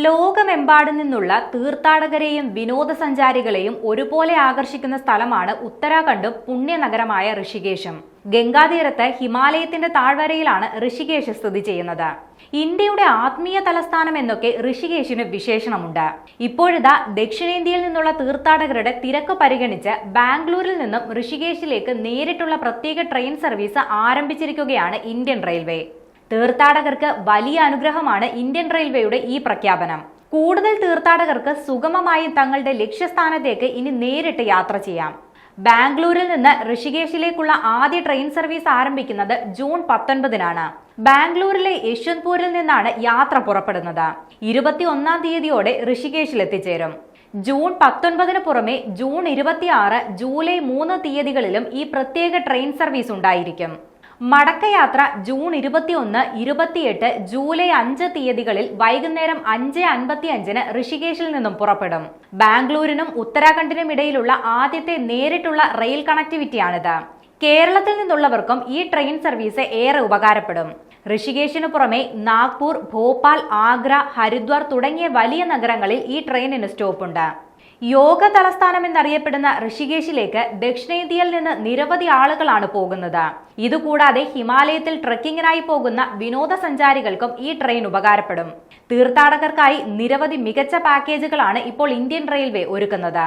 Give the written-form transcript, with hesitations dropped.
ലോകമെമ്പാടും നിന്നുള്ള തീർത്ഥാടകരെയും വിനോദസഞ്ചാരികളെയും ഒരുപോലെ ആകർഷിക്കുന്ന സ്ഥലമാണ് ഉത്തരാഖണ്ഡും പുണ്യനഗരമായ ഋഷികേശും. ഗംഗാതീരത്ത് ഹിമാലയത്തിന്റെ താഴ്വരയിലാണ് ഋഷികേശ് സ്ഥിതി ചെയ്യുന്നത്. ഇന്ത്യയുടെ ആത്മീയ തലസ്ഥാനം എന്നൊക്കെ ഋഷികേശിന് വിശേഷണമുണ്ട്. ഇപ്പോഴിതാ ദക്ഷിണേന്ത്യയിൽ നിന്നുള്ള തീർത്ഥാടകരുടെ തിരക്ക് പരിഗണിച്ച് ബാംഗ്ലൂരിൽ നിന്നും ഋഷികേശിലേക്ക് നേരിട്ടുള്ള പ്രത്യേക ട്രെയിൻ സർവീസ് ആരംഭിച്ചിരിക്കുകയാണ് ഇന്ത്യൻ റെയിൽവേ. തീർത്ഥാടകർക്ക് വലിയ അനുഗ്രഹമാണ് ഇന്ത്യൻ റെയിൽവേയുടെ ഈ പ്രഖ്യാപനം. കൂടുതൽ തീർത്ഥാടകർക്ക് സുഗമമായി തങ്ങളുടെ ലക്ഷ്യസ്ഥാനത്തേക്ക് ഇനി നേരിട്ട് യാത്ര ചെയ്യാം. ബാംഗ്ലൂരിൽ നിന്ന് ഋഷികേശിലേക്കുള്ള ആദ്യ ട്രെയിൻ സർവീസ് ആരംഭിക്കുന്നത് ജൂൺ 19-നാണ്. ബാംഗ്ലൂരിലെ യശ്വന്ത്പൂരിൽ നിന്നാണ് യാത്ര പുറപ്പെടുന്നത്. 21-ാം തീയതിയോടെ ഋഷികേശിൽ എത്തിച്ചേരും. ജൂൺ 19-ന് പുറമെ ജൂൺ 26, ജൂലൈ 3 തീയതികളിലും ഈ പ്രത്യേക ട്രെയിൻ സർവീസ് ഉണ്ടായിരിക്കും. മടക്കയാത്ര ജൂൺ 21, 28, ജൂലൈ 5 തീയതികളിൽ വൈകുന്നേരം 5:55-ന് ഋഷികേശിൽ നിന്നും പുറപ്പെടും. ബാംഗ്ലൂരിനും ഉത്തരാഖണ്ഡിനും ഇടയിലുള്ള ആദ്യത്തെ നേരിട്ടുള്ള റെയിൽ കണക്ടിവിറ്റിയാണിത്. കേരളത്തിൽ നിന്നുള്ളവർക്കും ഈ ട്രെയിൻ സർവീസ് ഏറെ ഉപകാരപ്പെടും. ഋഷികേശിനു പുറമെ നാഗ്പൂർ, ഭോപ്പാൽ, ആഗ്ര, ഹരിദ്വാർ തുടങ്ങിയ വലിയ നഗരങ്ങളിൽ ഈ ട്രെയിനിന് സ്റ്റോപ്പുണ്ട്. യോഗ തലസ്ഥാനം എന്നറിയപ്പെടുന്ന ഋഷികേശിലേക്ക് ദക്ഷിണേന്ത്യയിൽ നിന്ന് നിരവധി ആളുകളാണ് പോകുന്നത്. ഇതുകൂടാതെ ഹിമാലയത്തിൽ ട്രെക്കിങ്ങിനായി പോകുന്ന വിനോദസഞ്ചാരികൾക്കും ഈ ട്രെയിൻ ഉപകാരപ്പെടും. തീർത്ഥാടകർക്കായി നിരവധി മികച്ച പാക്കേജുകളാണ് ഇപ്പോൾ ഇന്ത്യൻ റെയിൽവേ ഒരുക്കുന്നത്.